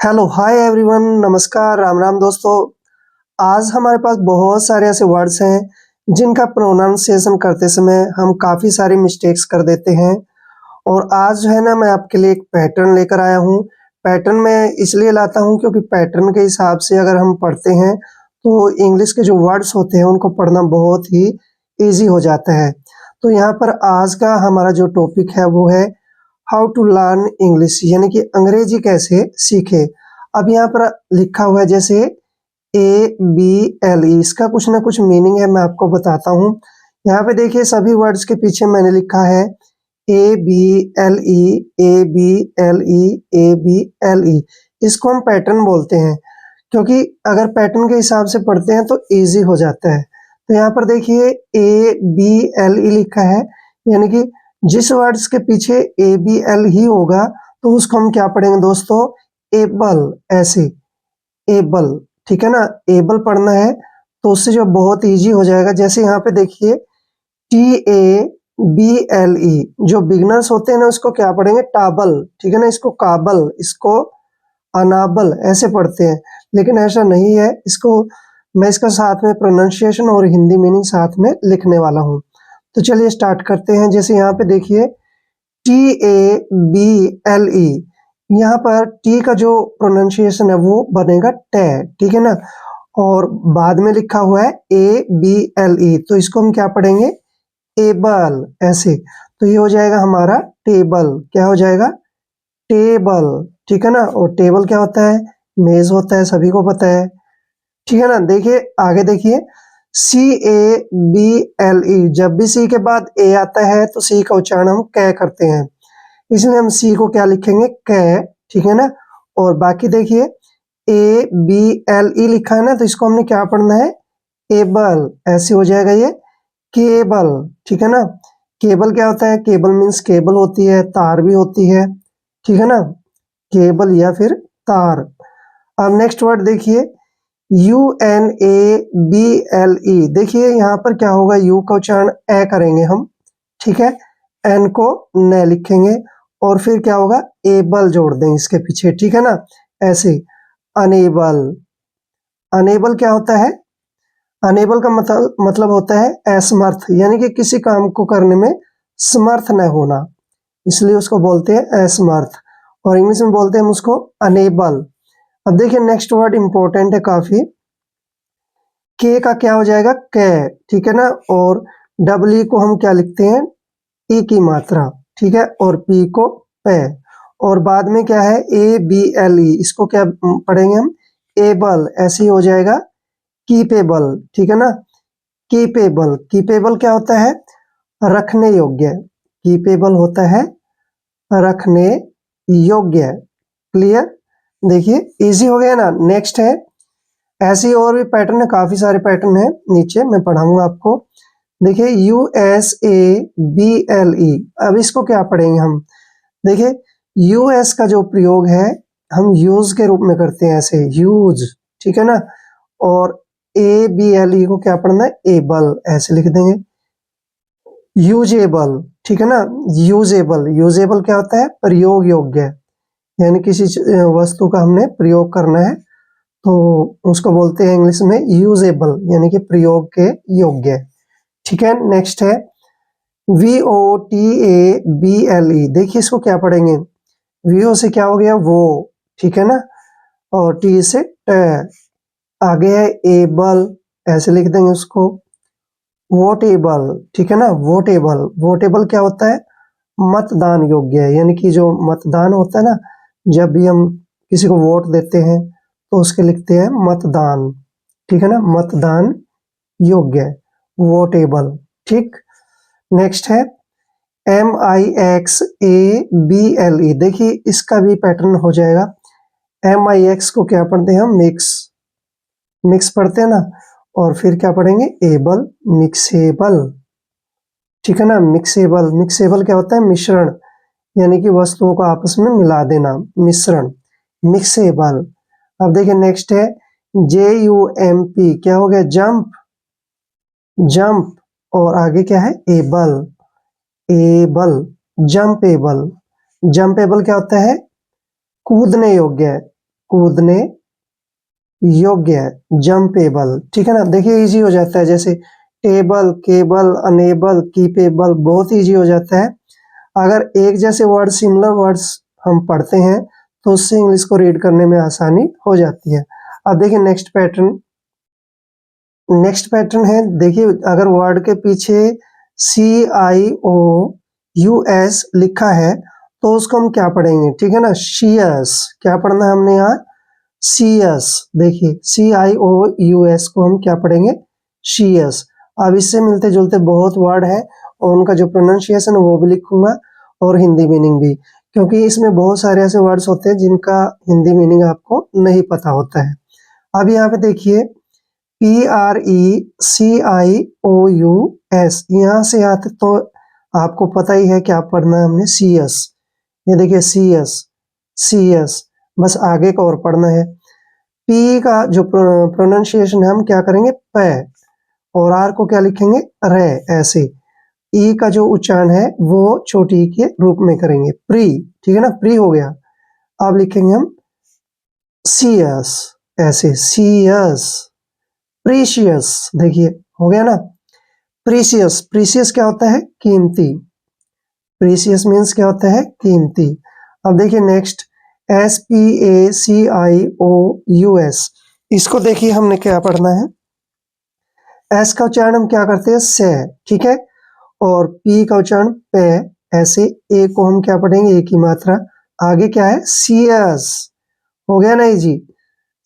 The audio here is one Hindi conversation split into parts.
हेलो हाय एवरीवन, नमस्कार, राम राम दोस्तों। आज हमारे पास बहुत सारे ऐसे वर्ड्स हैं जिनका प्रोनाउंसिएशन करते समय हम काफ़ी सारी मिस्टेक्स कर देते हैं। और आज जो है ना, मैं आपके लिए एक पैटर्न लेकर आया हूँ। पैटर्न मैं इसलिए लाता हूँ क्योंकि पैटर्न के हिसाब से अगर हम पढ़ते हैं तो इंग्लिश के जो वर्ड्स होते हैं उनको पढ़ना बहुत ही ईजी हो जाता है। तो यहाँ पर आज का हमारा जो टॉपिक है वो है हाउ टू लर्न इंग्लिश, यानी कि अंग्रेजी कैसे सीखे। अब यहाँ पर लिखा हुआ है जैसे ABLE, इसका कुछ ना कुछ मीनिंग है, मैं आपको बताता हूँ। यहाँ पे देखिए सभी वर्ड्स के पीछे मैंने लिखा है ABLE ABLE ABLE। इसको हम पैटर्न बोलते हैं क्योंकि अगर पैटर्न के हिसाब से पढ़ते हैं तो इजी हो जाता है। तो यहाँ पर देखिए ABLE लिखा है, यानी कि जिस वर्ड्स के पीछे ABL ही होगा तो उसको हम क्या पढ़ेंगे दोस्तों, एबल। ऐसे एबल, ठीक है ना, एबल पढ़ना है तो उससे जो बहुत इजी हो जाएगा। जैसे यहाँ पे देखिए TABLE, जो बिगनर्स होते हैं ना उसको क्या पढ़ेंगे, टाबल, ठीक है ना, इसको काबल, इसको अनाबल ऐसे पढ़ते हैं, लेकिन ऐसा नहीं है। इसको मैं इसका साथ में प्रोनाउंसिएशन और हिंदी मीनिंग साथ में लिखने वाला हूँ। तो चलिए स्टार्ट करते हैं। जैसे यहाँ पे देखिए TABLE, यहाँ पर टी का जो प्रोनाउंसिएशन है वो बनेगा टे, ठीक है ना, और बाद में लिखा हुआ है ABLE, तो इसको हम क्या पढ़ेंगे, एबल। ऐसे तो ये हो जाएगा हमारा टेबल। क्या हो जाएगा, टेबल, ठीक है ना। और टेबल क्या होता है, मेज होता है, सभी को पता है, ठीक है ना। देखिए आगे देखिए CABLE, जब भी सी के बाद ए आता है तो सी का उच्चारण हम कै करते हैं, इसलिए हम सी को क्या लिखेंगे, कै, ठीक है ना। और बाकी देखिए ABLE लिखा है ना, तो इसको हमने क्या पढ़ना है, एबल। ऐसे हो जाएगा ये केबल, ठीक है ना। केबल क्या होता है, केबल मीन्स केबल होती है, तार भी होती है, ठीक है ना, केबल या फिर तार। अब नेक्स्ट वर्ड देखिए UNABLE, देखिए यहाँ पर क्या होगा, यू का उच्चारण ए करेंगे हम, ठीक है, एन को न लिखेंगे और फिर क्या होगा, एबल जोड़ दें इसके पीछे, ठीक है ना। ऐसे अनेबल, अनेबल क्या होता है, अनेबल का मतलब होता है असमर्थ, यानी कि किसी काम को करने में समर्थ न होना, इसलिए उसको बोलते हैं असमर्थ, और इंग्लिश में बोलते हैं हम उसको अनेबल। अब देखिए नेक्स्ट वर्ड इंपॉर्टेंट है काफी, के का क्या हो जाएगा, कै, ठीक है ना, और डब्ल्यू को हम क्या लिखते हैं, ई की मात्रा, ठीक है, और पी को पे, और बाद में क्या है ABLE, इसको क्या पढ़ेंगे हम, एबल। ऐसे ही हो जाएगा कीपेबल, ठीक है ना, कीपेबल। कीपेबल क्या होता है, रखने योग्य, कीपेबल होता है रखने योग्य। क्लियर, देखिए इजी हो गया ना। नेक्स्ट है, ऐसे ही और भी पैटर्न है, काफी सारे पैटर्न है, नीचे मैं पढ़ाऊंगा आपको। देखिए USABLE, अब इसको क्या पढ़ेंगे हम, देखिए US का जो प्रयोग है हम यूज के रूप में करते हैं, ऐसे यूज, ठीक है ना, और ABLE को क्या पढ़ना है, एबल, ऐसे लिख देंगे। यूजेबल, ठीक है ना, यूजेबल, यूजेबल क्या होता है, प्रयोग योग्य, यानी किसी वस्तु का हमने प्रयोग करना है तो उसको बोलते हैं इंग्लिश में यूजेबल, यानी कि प्रयोग के योग्य, ठीक है। नेक्स्ट है VOTABLE, देखिए इसको क्या पढ़ेंगे, VO से क्या हो गया, वो, ठीक है ना, और T से ट, आगे है एबल, ऐसे लिख देंगे उसको। वोटेबल, ठीक है ना, वोटेबल, वोटेबल क्या होता है, मतदान योग्य है, यानी कि जो मतदान होता है ना, जब भी हम किसी को वोट देते हैं तो उसके लिखते हैं मतदान, ठीक है ना, मतदान योग्य, वोटेबल, ठीक। नेक्स्ट है MIXABLE, देखिए इसका भी पैटर्न हो जाएगा। MIX को क्या पढ़ते हैं हम, मिक्स, मिक्स पढ़ते हैं ना, और फिर क्या पढ़ेंगे, एबल, मिक्सेबल, ठीक है ना, मिक्सेबल। मिक्सेबल क्या होता है, मिश्रण, यानी कि वस्तुओं को आपस में मिला देना, मिश्रण, मिक्सेबल। अब देखिए नेक्स्ट है JUMP, क्या हो गया, जंप, जंप, और आगे क्या है, एबल, एबल, जंपेबल। जंपेबल क्या होता है, कूदने योग्य, कूदने योग्य, जंपेबल, ठीक है ना। देखिए इजी हो जाता है, जैसे टेबल, केबल, अनेबल, कीपेबल, बहुत इजी हो जाता है। अगर एक जैसे वर्ड, सिमिलर वर्ड्स हम पढ़ते हैं तो उससे इंग्लिश को रीड करने में आसानी हो जाती है। अब देखिए नेक्स्ट पैटर्न, नेक्स्ट पैटर्न है, देखिए अगर वर्ड के पीछे CIOUS लिखा है तो उसको हम क्या पढ़ेंगे, ठीक है ना, शियस। क्या पढ़ना है हमने यहाँ, सीएस। देखिए CIOUS को हम क्या पढ़ेंगे, शियस। अब इससे मिलते जुलते बहुत वर्ड है और उनका जो प्रोनाउंसिएशन है वो भी लिखूंगा और हिंदी मीनिंग भी, क्योंकि इसमें बहुत सारे ऐसे वर्ड्स होते हैं जिनका हिंदी मीनिंग आपको नहीं पता होता है। अब यहाँ पे देखिए PRECIOUS, यहाँ से यहाँ तक तो आपको पता ही है क्या पढ़ना है हमने, CS। ये देखिए CS, बस आगे का और पढ़ना है। P का जो प्रोनाउंसिएशन है हम क्या करेंगे, प, और R को क्या लिखेंगे, रे, ऐसे। E का जो उच्चारण है वो छोटी ई के रूप में करेंगे, प्री, ठीक है ना, प्री हो गया। अब लिखेंगे हम CS, ऐसे, CS। प्रीशियस, देखिए हो गया ना, प्रीशियस। प्रीशियस क्या होता है, कीमती। प्रीशियस मीन्स क्या होता है, कीमती। अब देखिए नेक्स्ट SPACIOUS, इसको देखिए हमने क्या पढ़ना है, एस का उच्चारण हम क्या करते हैं, से, ठीक है, और पी का उच्चारण पे, ऐसे। ए को हम क्या पढ़ेंगे, ए की मात्रा, आगे क्या है, सीएस, हो गया ना जी,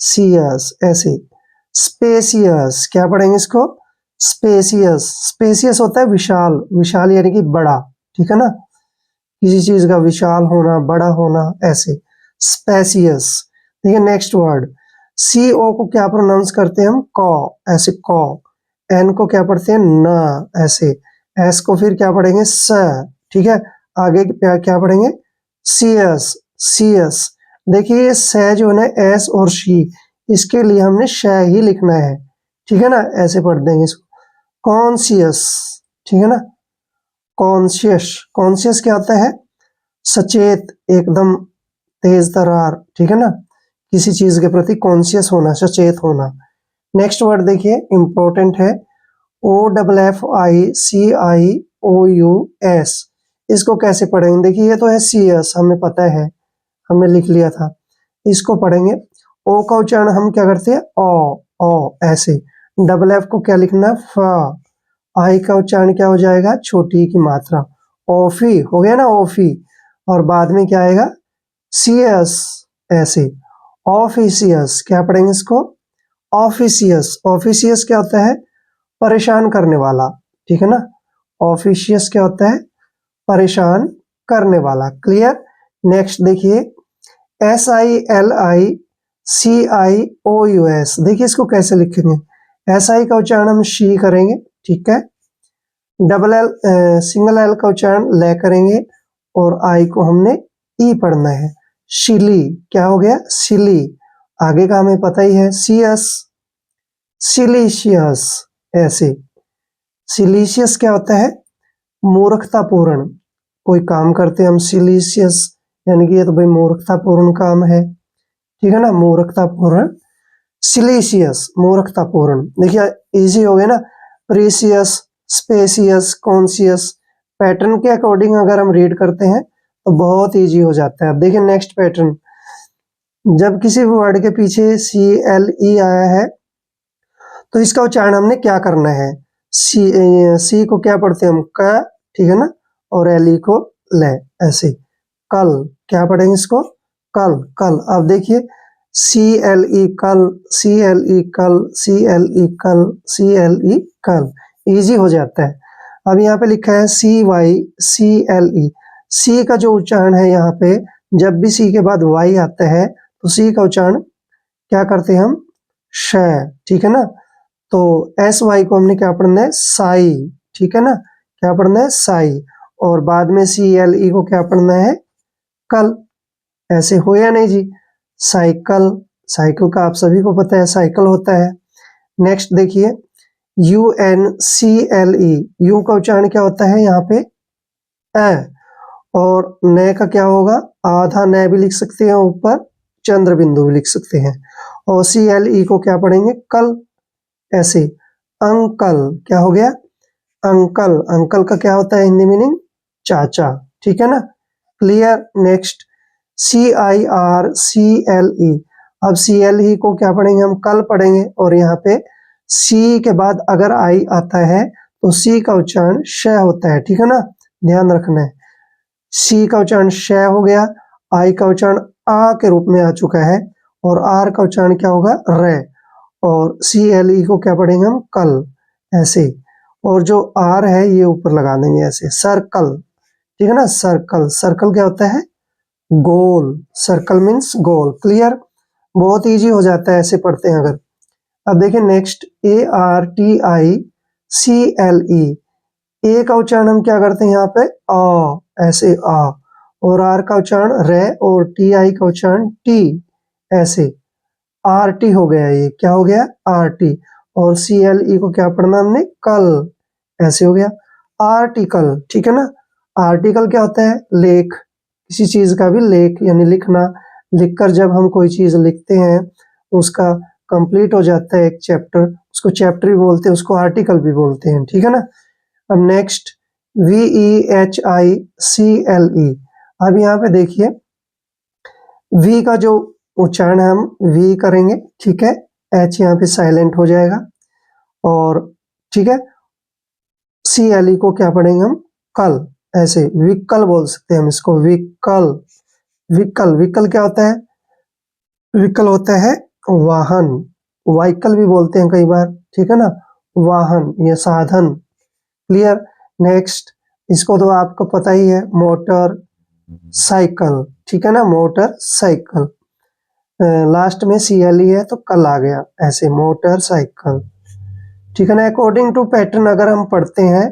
सीएस, ऐसे। स्पेसियस, क्या पढ़ेंगे इसको, स्पेसियस। स्पेसियस होता है विशाल, विशाल यानी कि बड़ा, ठीक है ना, किसी चीज का विशाल होना, बड़ा होना, ऐसे, स्पेसियस। देखिए नेक्स्ट वर्ड, CO को क्या प्रोनाउंस करते हैं हम, कॉ, ऐसे कॉ। एन को क्या पढ़ते हैं, न, ऐसे। एस को फिर क्या पढ़ेंगे, स, ठीक है। आगे क्या पढ़ेंगे, सीएस, सीएस। देखिए ये स जो है ना, एस और शी, इसके लिए हमने श ही लिखना है, ठीक है ना, ऐसे पढ़ देंगे इसको, कॉन्शियस, ठीक है ना, कॉन्शियस। कॉन्शियस क्या होता है, सचेत, एकदम तेज तर्रार, ठीक है ना, किसी चीज के प्रति कॉन्शियस होना, सचेत होना। नेक्स्ट वर्ड देखिए इंपॉर्टेंट है, OFFICIOUS, इसको कैसे पढ़ेंगे, देखिए ये तो है CS, हमें पता है, हमने लिख लिया था। इसको पढ़ेंगे, ओ का उच्चारण हम क्या करते हैं, ओ, ऐसे। डबल एफ को क्या लिखना, फ। आई का उच्चारण क्या हो जाएगा, छोटी की मात्रा, ओफी, हो गया ना, ओफी। और बाद में क्या आएगा, CS, ऐसे। ऑफिसियस, क्या पढ़ेंगे इसको, ऑफिसियस। ऑफिसियस क्या होता है, परेशान करने वाला, ठीक है ना, ऑफिशियस क्या होता है, परेशान करने वाला, क्लियर। नेक्स्ट देखिए SILICIOUS, देखिए इसको कैसे लिखेंगे, SI का उच्चारण हम शी करेंगे, ठीक है, डबल एल, सिंगल एल का उच्चारण ले करेंगे, और आई को हमने ई पढ़ना है, शिली, क्या हो गया, सिली। आगे का हमें पता ही है, CS, सिलीशियस, ऐसे। सिलीशियस क्या होता है, मूर्खतापूर्ण, कोई काम करते हैं हम सिलीशियस, यानी कि ये तो भाई मूर्खतापूर्ण काम है, ठीक है ना, मूर्खतापूर्ण, सिलीशियस, मूर्खतापूर्ण। देखिए इजी हो गया ना, प्रीसियस, स्पेसियस, कॉन्सियस, पैटर्न के अकॉर्डिंग अगर हम रीड करते हैं तो बहुत इजी हो जाता है। अब देखिए नेक्स्ट पैटर्न, जब किसी वर्ड के पीछे CLE आया है तो इसका उच्चारण हमने क्या करना है, सी को क्या पढ़ते हैं हम, क, ठीक है ना, और LE को ले, ऐसे। कल, क्या पढ़ेंगे इसको, कल, कल। अब देखिए CLE कल, CLE कल, CLE कल, CLE कल, इजी हो जाता है। अब यहाँ पे लिखा है CYCLE, सी का जो उच्चारण है यहाँ पे, जब भी सी के बाद वाई आता है तो सी का उच्चारण क्या करते हैं हम, श, ठीक है ना। तो SY को हमने क्या पढ़ना है, साई, ठीक है ना, क्या पढ़ना है, साई। और बाद में CLE को क्या पढ़ना है, कल, ऐसे हो या नहीं जी, साइकिल, साइकिल का आप सभी को पता है साइकिल होता है। नेक्स्ट देखिए UNCLE, यू का उच्चारण क्या होता है यहाँ पे, अ, और न का क्या होगा, आधा न भी लिख सकते हैं ऊपर, चंद्र बिंदु भी लिख सकते हैं। और CLE को क्या पढ़ेंगे, कल, ऐसे अंकल, क्या हो गया, अंकल, अंकल का क्या होता है हिंदी मीनिंग, चाचा, ठीक है ना, क्लियर। नेक्स्ट CIRCLE, अब CLE को क्या पढ़ेंगे हम, कल पढ़ेंगे, और यहाँ पे C के बाद अगर I आता है तो C का उच्चारण श होता है, ठीक है ना, ध्यान रखना है। C का उच्चारण श हो गया, I का उच्चारण आ के रूप में आ चुका है, और R का उच्चारण क्या होगा, र, और CLE को क्या पढ़ेंगे हम, कल, ऐसे, और जो R है ये ऊपर लगा देंगे ऐसे, सर्कल, ठीक है ना, सर्कल, सर्कल क्या होता है, गोल, सर्कल मीन्स गोल, क्लियर, बहुत इजी हो जाता है ऐसे पढ़ते हैं अगर। अब देखिए नेक्स्ट ARTICLE, ए का उच्चारण हम क्या करते हैं यहाँ पे, ऐसे आ, और आर का उच्चारण रे, और TI का उच्चारण टी, ऐसे RT हो गया, ये क्या हो गया, RT, और CLE को क्या पढ़ना हमने, कल, ऐसे हो गया, आर्टिकल, ठीक है ना। आर्टिकल क्या होता है, लेख, किसी चीज का भी लेख यानी लिखना, लिखकर जब हम कोई चीज लिखते हैं उसका कंप्लीट हो जाता है एक चैप्टर, उसको चैप्टर भी बोलते हैं, उसको आर्टिकल भी बोलते हैं, ठीक है ना। अब नेक्स्ट VEHICLE, अब यहाँ पे देखिए V का जो उच्चारण है हम V करेंगे, ठीक है, H यहाँ पे साइलेंट हो जाएगा, और ठीक है, CLE को क्या पढ़ेंगे हम, कल, ऐसे विकल बोल सकते हैं हम इसको, विकल, विकल, विकल क्या होता है, विकल होता है वाहन, व्हीकल भी बोलते हैं कई बार, ठीक है ना, वाहन, ये साधन, क्लियर। नेक्स्ट इसको तो आपको पता ही है, मोटर साइकिल, ठीक है ना, मोटर साइकिल, लास्ट में CLE है तो कल आ गया, ऐसे मोटर साइकिल, ठीक है ना। अकॉर्डिंग टू पैटर्न अगर हम पढ़ते हैं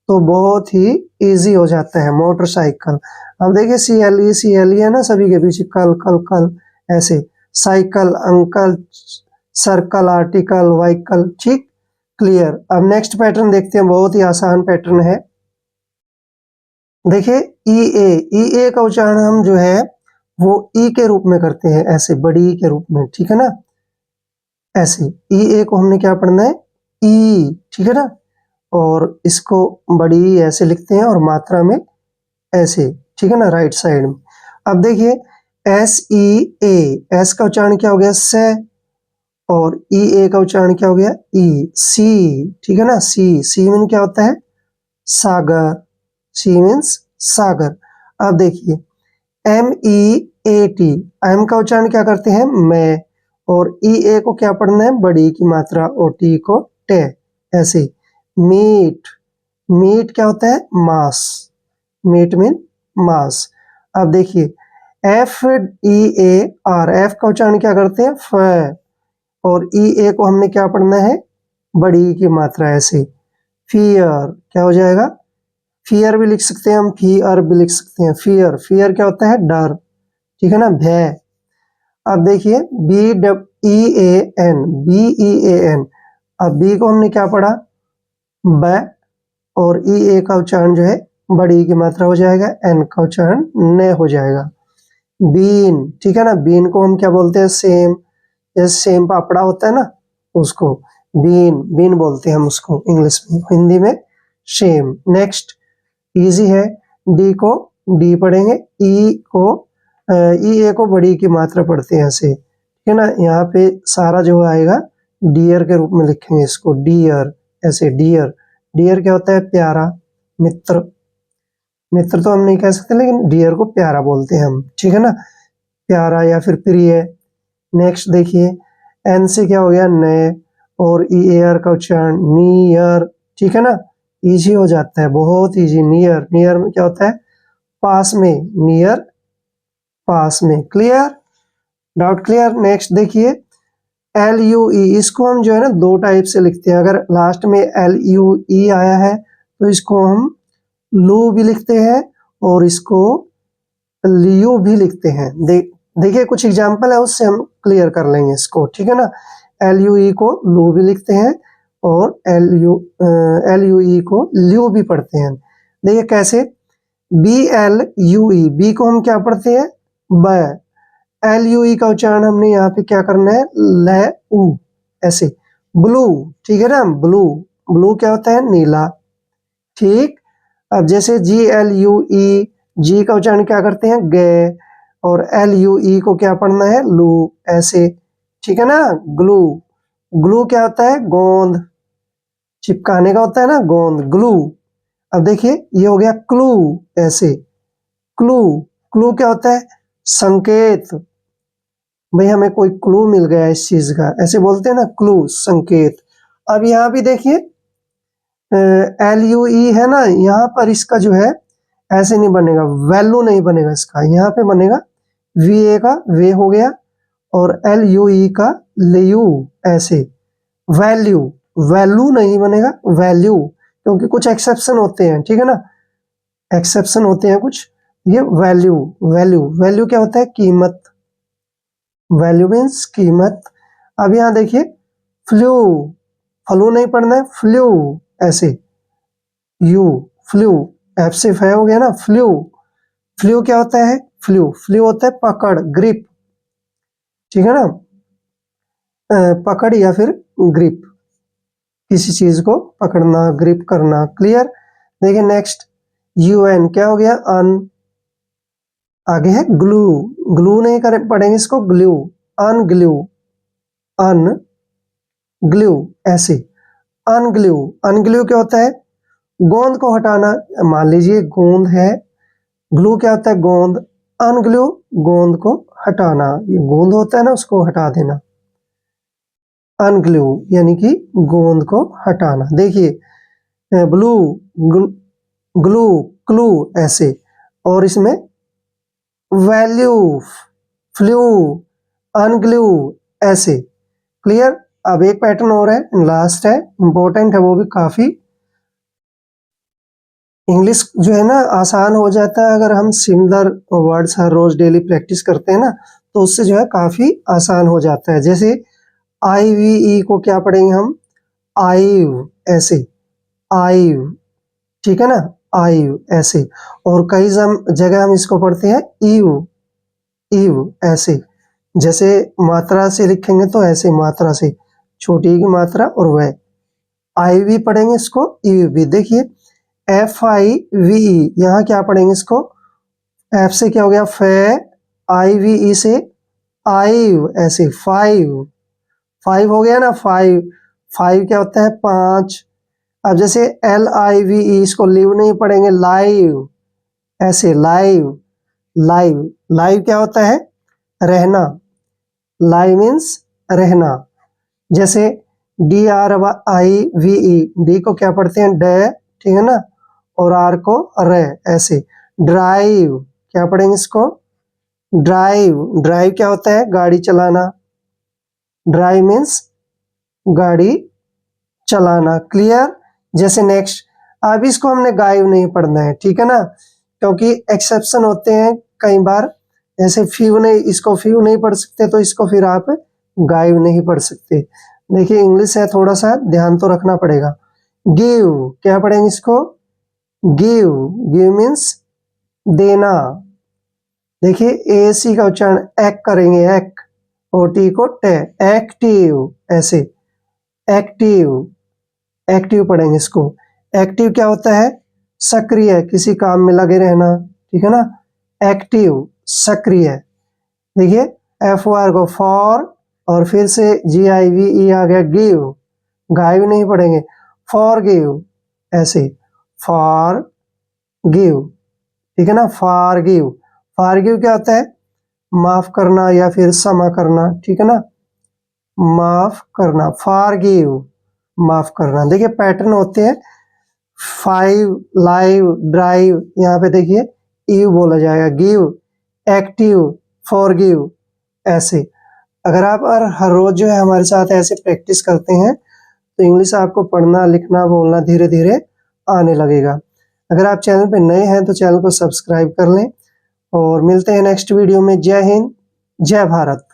तो बहुत ही इजी हो जाता है, मोटरसाइकिल। अब देखिए CLE है ना सभी के पीछे, कल कल कल, ऐसे cycle, uncle, circle, article, vehicle, ठीक, क्लियर। अब नेक्स्ट पैटर्न देखते हैं, बहुत ही आसान पैटर्न है। देखिए EA का उच्चारण हम जो है वो ई के रूप में करते हैं, ऐसे बड़ी ई के रूप में, ठीक है ना, ऐसे EA को हमने क्या पढ़ना है, ई, ठीक है ना, और इसको बड़ी ई ऐसे लिखते हैं और मात्रा में ऐसे, ठीक है ना, राइट साइड में। अब देखिए SEA, एस का उच्चारण क्या हो गया, से, और EA का उच्चारण क्या हो गया, ई, सी, ठीक है ना, सी मीन क्या होता है, सागर, सी मीन्स सागर। अब देखिए MEAT, एम का उच्चारण क्या करते हैं, मैं, और EA को क्या पढ़ना है, बड़ी की मात्रा, और टी को टे, ऐसे मीट, मीट क्या होता है, मांस, मीट मीन मांस। अब देखिए FEAR, एफ का उच्चारण क्या करते हैं, फ, और EA को हमने क्या पढ़ना है, बड़ी की मात्रा, ऐसे फियर, क्या हो जाएगा, फियर भी लिख सकते हैं हम, फियर भी लिख सकते हैं, फियर, फियर क्या होता है, डर, ठीक है ना, भय। अब देखिए BEAN, अब बी को हमने क्या पढ़ा, ब, और EA का उच्चारण जो है बड़ी की मात्रा हो जाएगा, एन का उच्चारण न हो जाएगा, बीन, ठीक है ना, बीन को हम क्या बोलते हैं, सेम, जैसे सेम पापड़ा होता है ना, उसको बीन, बीन बोलते हैं हम उसको इंग्लिश में, हिंदी में सेम। नेक्स्ट इजी है, डी को डी पढ़ेंगे, EA को बड़ी की मात्रा पढ़ते हैं ऐसे, ठीक है ना, यहाँ पे सारा जो आएगा डियर के रूप में लिखेंगे इसको, डियर, ऐसे डियर, डियर क्या होता है, प्यारा, मित्र, मित्र तो हम नहीं कह सकते लेकिन डियर को प्यारा बोलते हैं हम, ठीक है ना, प्यारा या फिर प्रिय। नेक्स्ट देखिए एन से क्या हो गया, नए, और EAR का उच्चारण नियर, ठीक है ना, इजी हो जाता है, बहुत इजी, नियर, नियर में क्या होता है, पास में, नियर, पास में, क्लियर, डाउट क्लियर। नेक्स्ट देखिए LUE, इसको हम जो है ना दो टाइप से लिखते हैं, अगर लास्ट में LUE आया है तो इसको हम लू भी लिखते हैं और इसको लियो भी लिखते हैं। देखिए कुछ एग्जाम्पल है उससे हम क्लियर कर लेंगे इसको, ठीक है ना। LUE को लू भी लिखते हैं और LUE को ल्यू भी पढ़ते हैं। देखिए कैसे, BLUE, बी को हम क्या पढ़ते हैं, ब, LUE का उच्चारण हमने यहाँ पे क्या करना है, ले उ ऐसे। ब्लू, ठीक है ना, ब्लू, ब्लू क्या होता है, नीला। ठीक, अब जैसे GLUE, जी का उच्चारण क्या करते हैं, गे, और LUE को क्या पढ़ना है, लू ऐसे, ठीक है ना। ग्लू, ग्लू क्या होता है, गोंद, चिपकाने का होता है ना, गोंद, ग्लू। अब देखिए ये हो गया क्लू ऐसे, क्लू, क्लू क्या होता है, संकेत। भाई हमें कोई क्लू मिल गया इस चीज का, ऐसे बोलते हैं ना, क्लू, संकेत। अब यहाँ भी देखिए LUE है ना, यहाँ पर इसका जो है ऐसे नहीं बनेगा, वैल्यू नहीं बनेगा इसका, यहाँ पे बनेगा VA का वे हो गया, और LUE का लियू ऐसे, वैल्यू, वैल्यू नहीं बनेगा, वैल्यू, क्योंकि कुछ एक्सेप्शन होते हैं, ठीक है ना, एक्सेप्शन होते हैं कुछ। ये वैल्यू, वैल्यू, वैल्यू क्या होता है, कीमत, वैल्यू मीन्स कीमत। अब यहाँ देखिए फ्लू, फ्लू नहीं पढ़ना है, फ्लू ऐसे, यू, फ्लू, एफ से फै हो गया ना, फ्लू। फ्लू क्या होता है, फ्लू, फ्लू होता है पकड़, ग्रिप, ठीक है ना, पकड़ या फिर ग्रिप, किसी चीज को पकड़ना, ग्रिप करना। क्लियर। देखिए नेक्स्ट, UN क्या हो गया, अन, आगे है ग्लू, ग्लू नहीं कर पढ़ेंगे इसको, ग्लू, अनग्लू, अन ग्लू ऐसे, अनग्लू, अनग्लू क्या होता है, गोंद को हटाना। मान लीजिए गोंद है, ग्लू क्या होता है, गोंद, अनग्लू, गोंद को हटाना, ये गोंद होता है ना, उसको हटा देना, अनग्लू यानी कि गोंद को हटाना। देखिए ब्लू, ग्लू, क्लू ऐसे, और इसमें वैल्यू, फ्लू, अनग्लू ऐसे। क्लियर। अब एक पैटर्न और है, लास्ट है, इंपॉर्टेंट है, वो भी काफी। इंग्लिश जो है ना आसान हो जाता है अगर हम सिमिलर वर्ड्स हर रोज डेली प्रैक्टिस करते हैं ना, तो उससे जो है काफी आसान हो जाता है। जैसे IVE को क्या पढ़ेंगे हम, आईव ऐसे, आईव, ठीक है ना, आईव ऐसे। और कई जगह हम इसको पढ़ते हैं ईव, ईव ऐसे। जैसे मात्रा से लिखेंगे तो ऐसे, मात्रा से, छोटी की मात्रा और वह, IV पढ़ेंगे इसको, ईव भी। देखिए FIVE, यहाँ क्या पढ़ेंगे इसको, F से क्या हो गया, फे, IVE से आईव ऐसे, फाइव, फाइव हो गया ना, फाइव, फाइव क्या होता है, 5। अब जैसे LIVE, इसको लिव नहीं पढ़ेंगे, लाइव ऐसे, लाइव, लाइव, लाइव क्या होता है, रहना, लाइव मीन्स रहना। जैसे DRIVE, डी को क्या पढ़ते हैं, डे, ठीक है ना, और R को रे ऐसे। ड्राइव क्या पढ़ेंगे इसको, ड्राइव, ड्राइव क्या होता है, गाड़ी चलाना, ड्राइव मीन्स गाड़ी चलाना। क्लियर। जैसे नेक्स्ट, अब इसको हमने गाइव नहीं पढ़ना है, ठीक है ना, क्योंकि एक्सेप्शन होते हैं कई बार, जैसे फीव नहीं, इसको फीव नहीं पढ़ सकते, तो इसको फिर आप गाइव नहीं पढ़ सकते। देखिए इंग्लिश है, थोड़ा सा ध्यान तो रखना पड़ेगा। गिव क्या पढ़ेंगे इसको, गिव, गिव मीन्स देना। देखिए AC का उच्चारण एक करेंगे, एक, OT को टे, एक्टिव ऐसे, एक्टिव, एक्टिव पढ़ेंगे इसको। एक्टिव क्या होता है, सक्रिय, किसी काम में लगे रहना, ठीक है ना, एक्टिव, सक्रिय। देखिए FOR को फॉर, और फिर से GIVE आ गया, गिव, गाइव नहीं पढ़ेंगे, फॉर गिव ऐसे, फॉर गिव, ठीक है ना, फॉर गिव। फॉर गिव क्या होता है, माफ करना या फिर क्षमा करना, ठीक है ना, माफ करना, फॉर गिव, माफ करना। देखिए पैटर्न होते हैं, फाइव, लाइव, ड्राइव, यहाँ पे देखिए ईव बोला जाएगा, गिव, एक्टिव, फॉरगिव ऐसे। अगर आप हर रोज जो है हमारे साथ ऐसे प्रैक्टिस करते हैं तो इंग्लिश आपको पढ़ना, लिखना, बोलना धीरे धीरे आने लगेगा। अगर आप चैनल पे नए हैं तो चैनल को सब्सक्राइब कर लें, और मिलते हैं नेक्स्ट वीडियो में। जय हिंद, जय भारत।